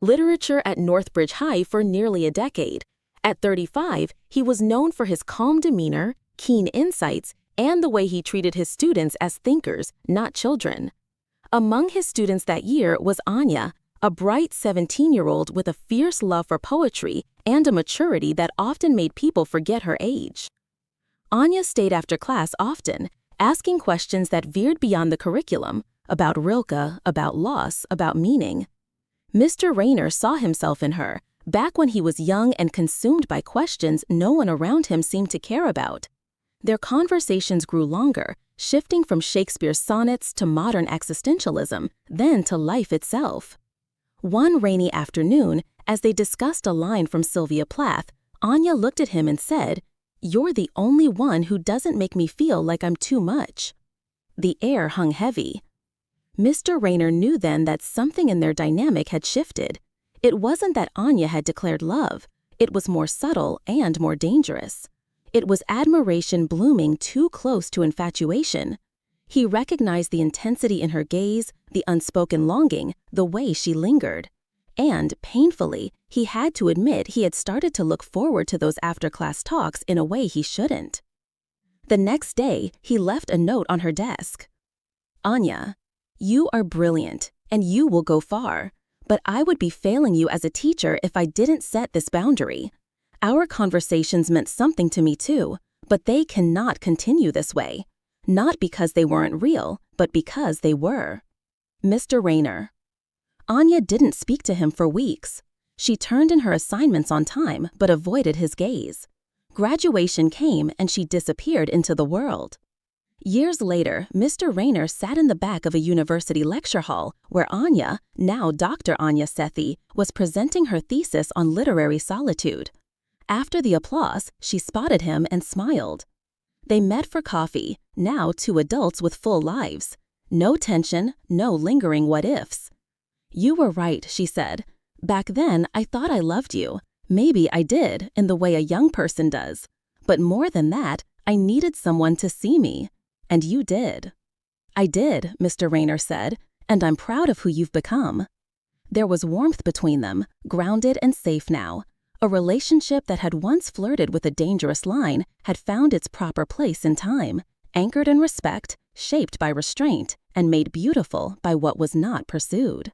literature at Northbridge High for nearly a decade. At 35, he was known for his calm demeanor, keen insights, and the way he treated his students as thinkers, not children. Among his students that year was Anaya, a bright 17-year-old with a fierce love for poetry and a maturity that often made people forget her age. Anaya stayed after class often, asking questions that veered beyond the curriculum, about Rilke, about loss, about meaning. Mr. Rayner saw himself in her, back when he was young and consumed by questions no one around him seemed to care about. Their conversations grew longer, shifting from Shakespeare's sonnets to modern existentialism, then to life itself. One rainy afternoon, as they discussed a line from Sylvia Plath, Anaya looked at him and said, "You're the only one who doesn't make me feel like I'm too much." The air hung heavy. Mr. Rayner knew then that something in their dynamic had shifted. It wasn't that Anaya had declared love. It was more subtle and more dangerous. It was admiration blooming too close to infatuation. He recognized the intensity in her gaze, the unspoken longing, the way she lingered. And, painfully, he had to admit he had started to look forward to those after-class talks in a way he shouldn't. The next day, he left a note on her desk. "Anaya, you are brilliant, and you will go far. But I would be failing you as a teacher if I didn't set this boundary. Our conversations meant something to me too, but they cannot continue this way. Not because they weren't real, but because they were. Mr. Rayner." Anaya didn't speak to him for weeks. She turned in her assignments on time, but avoided his gaze. Graduation came and she disappeared into the world. Years later, Mr. Rayner sat in the back of a university lecture hall where Anaya, now Dr. Anaya Sethi, was presenting her thesis on literary solitude. After the applause, she spotted him and smiled. They met for coffee, now two adults with full lives. No tension, no lingering what-ifs. "You were right," she said. "Back then, I thought I loved you. Maybe I did, in the way a young person does. But more than that, I needed someone to see me. And you did." "I did," Mr. Rayner said, "and I'm proud of who you've become." There was warmth between them, grounded and safe now. A relationship that had once flirted with a dangerous line had found its proper place in time, anchored in respect, shaped by restraint, and made beautiful by what was not pursued.